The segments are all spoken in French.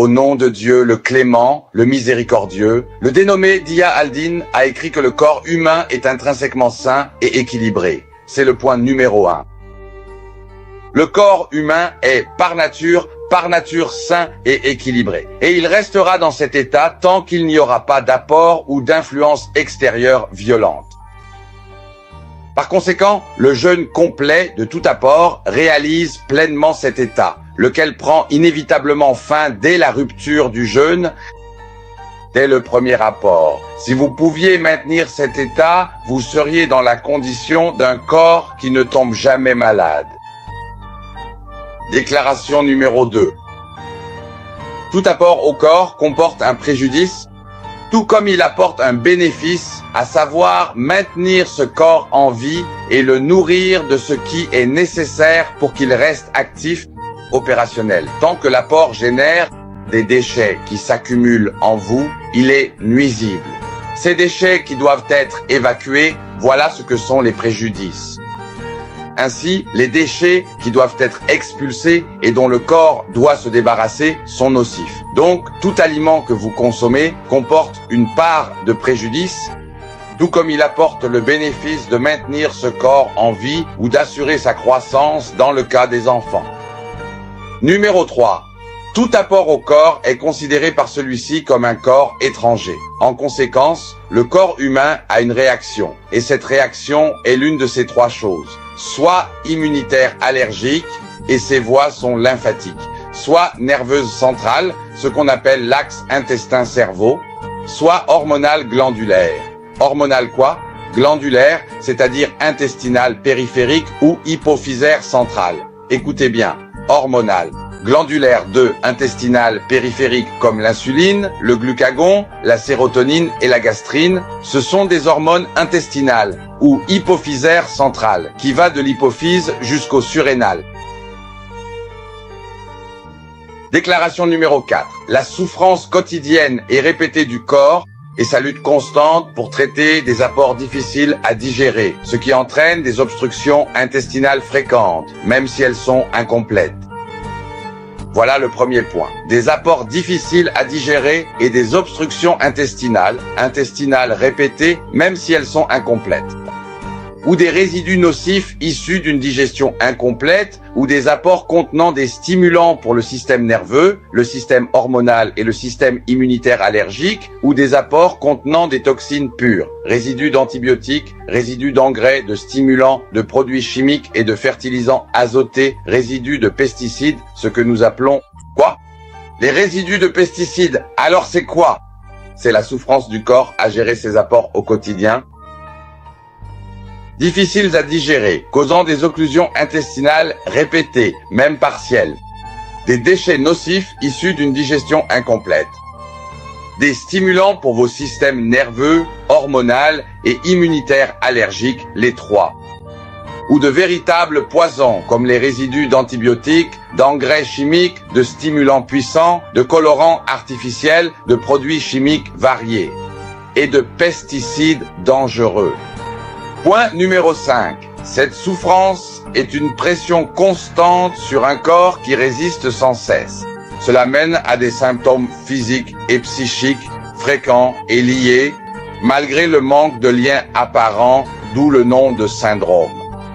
au nom de Dieu, le clément, le miséricordieux, le dénommé Dia al-Din a écrit que le corps humain est intrinsèquement sain et équilibré. C'est le point numéro 1. Le corps humain est par nature sain et équilibré. Et il restera dans cet état tant qu'il n'y aura pas d'apport ou d'influence extérieure violente. Par conséquent, le jeûne complet de tout apport réalise pleinement cet état, lequel prend inévitablement fin dès la rupture du jeûne, dès le premier apport. Si vous pouviez maintenir cet état, vous seriez dans la condition d'un corps qui ne tombe jamais malade. Déclaration numéro 2. Tout apport au corps comporte un préjudice, tout comme il apporte un bénéfice, à savoir maintenir ce corps en vie et le nourrir de ce qui est nécessaire pour qu'il reste actif, opérationnel. Tant que l'apport génère des déchets qui s'accumulent en vous, il est nuisible. Ces déchets qui doivent être évacués, voilà ce que sont les préjudices. Ainsi, les déchets qui doivent être expulsés et dont le corps doit se débarrasser sont nocifs. Donc, tout aliment que vous consommez comporte une part de préjudice, tout comme il apporte le bénéfice de maintenir ce corps en vie ou d'assurer sa croissance dans le cas des enfants. Numéro 3. Tout apport au corps est considéré par celui-ci comme un corps étranger. En conséquence, le corps humain a une réaction, et cette réaction est l'une de ces trois choses. Soit immunitaire allergique, et ses voies sont lymphatiques, soit nerveuse centrale, ce qu'on appelle l'axe intestin-cerveau, soit hormonale glandulaire. Hormonale quoi? Glandulaire, c'est-à-dire intestinale périphérique ou hypophysaire centrale. Écoutez bien, hormonale. Glandulaire 2, intestinale périphérique comme l'insuline, le glucagon, la sérotonine et la gastrine, ce sont des hormones intestinales ou hypophysaire centrale qui va de l'hypophyse jusqu'au surrénal. Déclaration numéro 4. La souffrance quotidienne et répétée du corps et sa lutte constante pour traiter des apports difficiles à digérer, ce qui entraîne des obstructions intestinales fréquentes, même si elles sont incomplètes. Voilà le premier point. Des apports difficiles à digérer et des obstructions intestinales répétées, même si elles sont incomplètes. Ou des résidus nocifs issus d'une digestion incomplète, ou des apports contenant des stimulants pour le système nerveux, le système hormonal et le système immunitaire allergique, ou des apports contenant des toxines pures, résidus d'antibiotiques, résidus d'engrais, de stimulants, de produits chimiques et de fertilisants azotés, résidus de pesticides, ce que nous appelons quoi? Les résidus de pesticides, alors c'est quoi? C'est la souffrance du corps à gérer ses apports au quotidien. Difficiles à digérer, causant des occlusions intestinales répétées, même partielles. Des déchets nocifs issus d'une digestion incomplète. Des stimulants pour vos systèmes nerveux, hormonal et immunitaires allergiques, les trois. Ou de véritables poisons, comme les résidus d'antibiotiques, d'engrais chimiques, de stimulants puissants, de colorants artificiels, de produits chimiques variés. Et de pesticides dangereux. Point numéro 5. Cette souffrance est une pression constante sur un corps qui résiste sans cesse. Cela mène à des symptômes physiques et psychiques fréquents et liés, malgré le manque de lien apparent, d'où le nom de syndrome.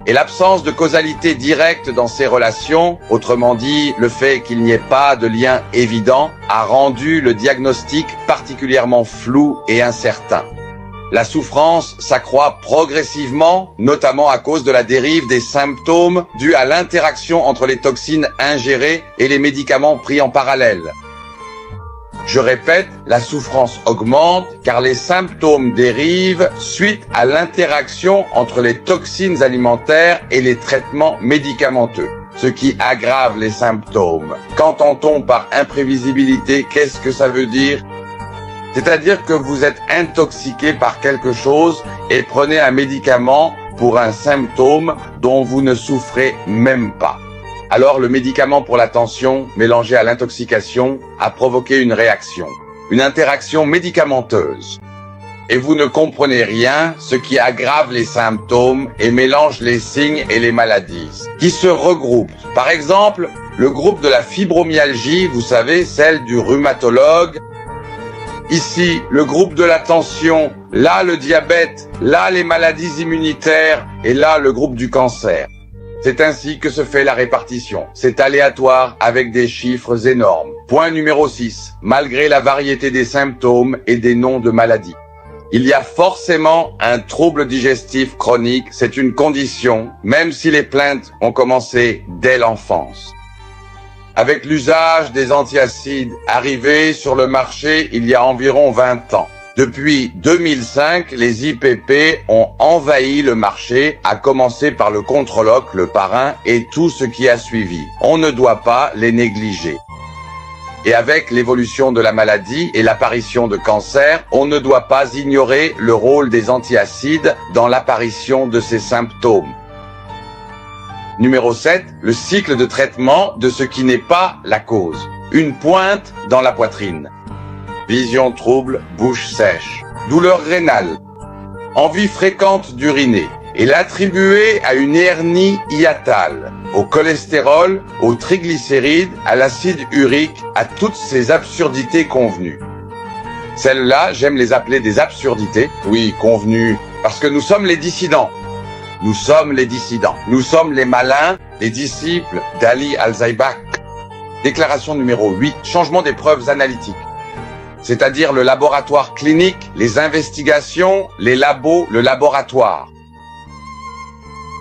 Et l'absence de causalité directe dans ces relations, autrement dit le fait qu'il n'y ait pas de lien évident, a rendu le diagnostic particulièrement flou et incertain. La souffrance s'accroît progressivement, notamment à cause de la dérive des symptômes dus à l'interaction entre les toxines ingérées et les médicaments pris en parallèle. Je répète, la souffrance augmente car les symptômes dérivent suite à l'interaction entre les toxines alimentaires et les traitements médicamenteux, ce qui aggrave les symptômes. Qu'entend-on par imprévisibilité? Qu'est-ce que ça veut dire? C'est-à-dire que vous êtes intoxiqué par quelque chose et prenez un médicament pour un symptôme dont vous ne souffrez même pas. Alors le médicament pour la tension, mélangé à l'intoxication, a provoqué une réaction, une interaction médicamenteuse. Et vous ne comprenez rien, ce qui aggrave les symptômes et mélange les signes et les maladies, qui se regroupent. Par exemple, le groupe de la fibromyalgie, vous savez, celle du rhumatologue. Ici, le groupe de la tension, là le diabète, là les maladies immunitaires et là le groupe du cancer. C'est ainsi que se fait la répartition. C'est aléatoire avec des chiffres énormes. Point numéro 6. Malgré la variété des symptômes et des noms de maladies, il y a forcément un trouble digestif chronique. C'est une condition, même si les plaintes ont commencé dès l'enfance. Avec l'usage des antiacides arrivés sur le marché il y a environ 20 ans. Depuis 2005, les IPP ont envahi le marché, à commencer par le Controloc, le Parrain et tout ce qui a suivi. On ne doit pas les négliger. Et avec l'évolution de la maladie et l'apparition de cancer, on ne doit pas ignorer le rôle des antiacides dans l'apparition de ces symptômes. Numéro 7, le cycle de traitement de ce qui n'est pas la cause. Une pointe dans la poitrine. Vision trouble, bouche sèche. Douleur rénale. Envie fréquente d'uriner. Et l'attribuer à une hernie hiatale, au cholestérol, aux triglycérides, à l'acide urique, à toutes ces absurdités convenues. Celles-là, j'aime les appeler des absurdités. Oui, convenues, parce que nous sommes les dissidents. Nous sommes les dissidents. Nous sommes les malins, les disciples d'Ali Al-Zaibak. Déclaration numéro 8. Changement des preuves analytiques. C'est-à-dire le laboratoire clinique, les investigations, les labos, le laboratoire.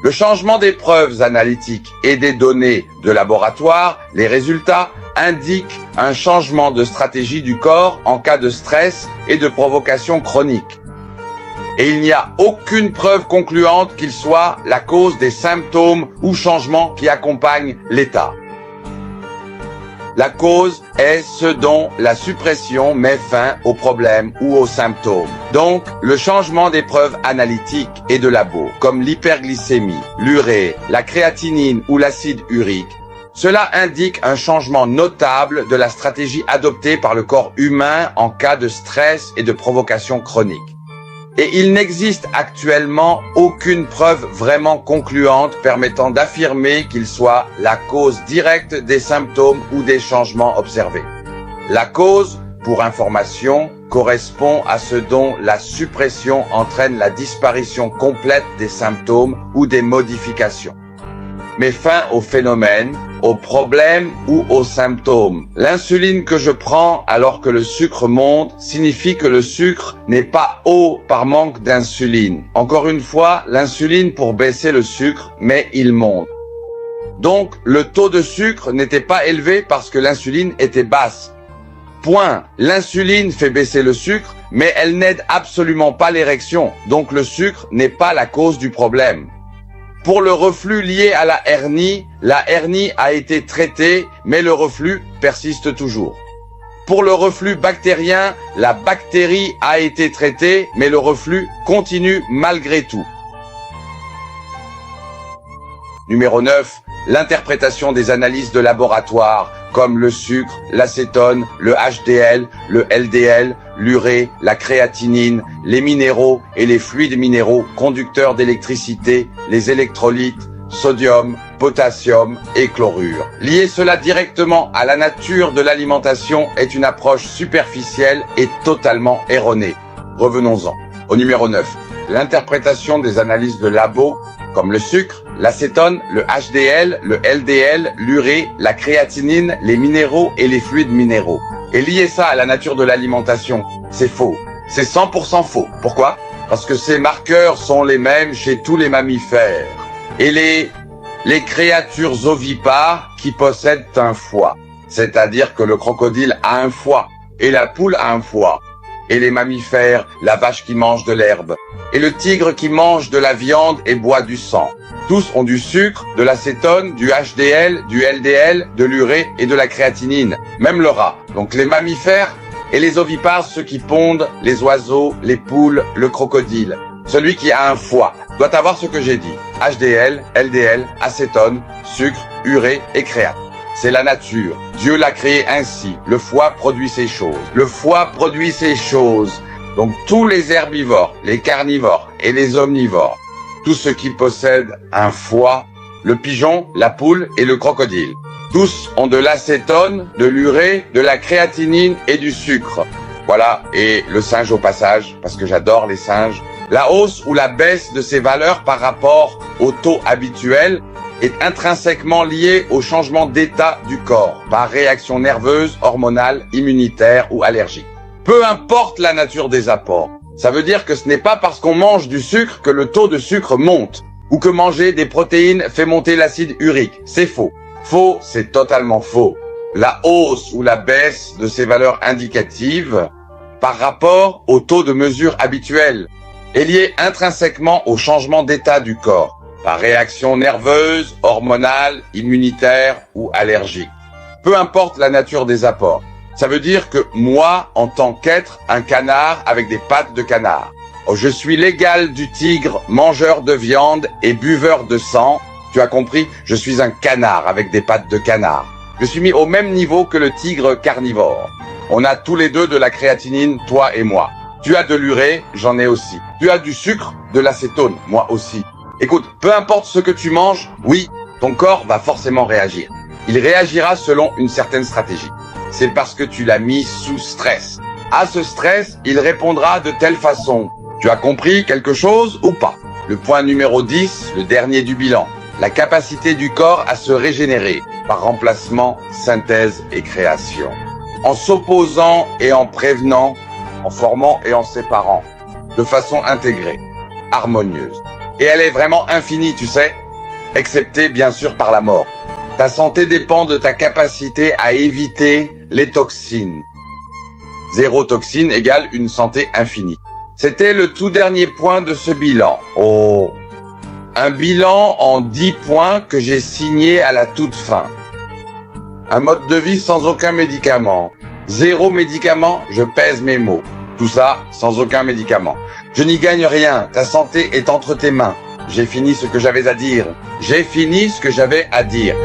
Le changement des preuves analytiques et des données de laboratoire, les résultats indiquent un changement de stratégie du corps en cas de stress et de provocation chronique. Et il n'y a aucune preuve concluante qu'il soit la cause des symptômes ou changements qui accompagnent l'état. La cause est ce dont la suppression met fin au problème ou aux symptômes. Donc, le changement des preuves analytiques et de labo, comme l'hyperglycémie, l'urée, la créatinine ou l'acide urique, cela indique un changement notable de la stratégie adoptée par le corps humain en cas de stress et de provocation chronique. Et il n'existe actuellement aucune preuve vraiment concluante permettant d'affirmer qu'il soit la cause directe des symptômes ou des changements observés. La cause, pour information, correspond à ce dont la suppression entraîne la disparition complète des symptômes ou des modifications. Met fin au phénomène, aux problèmes ou aux symptômes. L'insuline que je prends alors que le sucre monte signifie que le sucre n'est pas haut par manque d'insuline. Encore une fois, l'insuline pour baisser le sucre, mais il monte. Donc, le taux de sucre n'était pas élevé parce que l'insuline était basse. Point. L'insuline fait baisser le sucre, mais elle n'aide absolument pas l'érection. Donc le sucre n'est pas la cause du problème. Pour le reflux lié à la hernie a été traitée, mais le reflux persiste toujours. Pour le reflux bactérien, la bactérie a été traitée, mais le reflux continue malgré tout. Numéro 9. L'interprétation des analyses de laboratoire, comme le sucre, l'acétone, le HDL, le LDL, l'urée, la créatinine, les minéraux et les fluides minéraux conducteurs d'électricité, les électrolytes, sodium, potassium et chlorure. Lier cela directement à la nature de l'alimentation est une approche superficielle et totalement erronée. Revenons-en. Au numéro 9. L'interprétation des analyses de labo, comme le sucre, l'acétone, le HDL, le LDL, l'urée, la créatinine, les minéraux et les fluides minéraux. Et lier ça à la nature de l'alimentation, c'est faux. C'est 100% faux. Pourquoi? Parce que ces marqueurs sont les mêmes chez tous les mammifères. Et les créatures ovipares qui possèdent un foie. C'est-à-dire que le crocodile a un foie, et la poule a un foie. Et les mammifères, la vache qui mange de l'herbe, et le tigre qui mange de la viande et boit du sang. Tous ont du sucre, de l'acétone, du HDL, du LDL, de l'urée et de la créatinine. Même le rat. Donc les mammifères et les ovipares, ceux qui pondent, les oiseaux, les poules, le crocodile. Celui qui a un foie doit avoir ce que j'ai dit. HDL, LDL, acétone, sucre, urée et créat. C'est la nature. Dieu l'a créé ainsi. Le foie produit ces choses. Le foie produit ces choses. Donc tous les herbivores, les carnivores et les omnivores, tous ceux qui possèdent un foie, le pigeon, la poule et le crocodile. Tous ont de l'acétone, de l'urée, de la créatinine et du sucre. Voilà, et le singe au passage, parce que j'adore les singes. La hausse ou la baisse de ces valeurs par rapport au taux habituel est intrinsèquement liée au changement d'état du corps, par réaction nerveuse, hormonale, immunitaire ou allergique. Peu importe la nature des apports. Ça veut dire que ce n'est pas parce qu'on mange du sucre que le taux de sucre monte, ou que manger des protéines fait monter l'acide urique. C'est faux. Faux, c'est totalement faux. La hausse ou la baisse de ces valeurs indicatives par rapport au taux de mesure habituel est liée intrinsèquement au changement d'état du corps, par réaction nerveuse, hormonale, immunitaire ou allergique. Peu importe la nature des apports. Ça veut dire que moi, en tant qu'être, un canard avec des pattes de canard, je suis l'égal du tigre, mangeur de viande et buveur de sang. Tu as compris? Je suis un canard avec des pattes de canard. Je suis mis au même niveau que le tigre carnivore. On a tous les deux de la créatinine, toi et moi. Tu as de l'urée, j'en ai aussi. Tu as du sucre, de l'acétone, moi aussi. Écoute, peu importe ce que tu manges, oui, ton corps va forcément réagir. Il réagira selon une certaine stratégie. C'est parce que tu l'as mis sous stress. À ce stress, il répondra de telle façon. Tu as compris quelque chose ou pas? Le point numéro 10, le dernier du bilan. La capacité du corps à se régénérer par remplacement, synthèse et création. En s'opposant et en prévenant, en formant et en séparant, de façon intégrée, harmonieuse. Et elle est vraiment infinie, tu sais, excepté bien sûr par la mort. Ta santé dépend de ta capacité à éviter les toxines. Zéro toxine égale une santé infinie. C'était le tout dernier point de ce bilan. Oh, un bilan en 10 points que j'ai signé à la toute fin. Un mode de vie sans aucun médicament. Zéro médicament, je pèse mes mots. Tout ça sans aucun médicament. Je n'y gagne rien, ta santé est entre tes mains. J'ai fini ce que j'avais à dire. J'ai fini ce que j'avais à dire.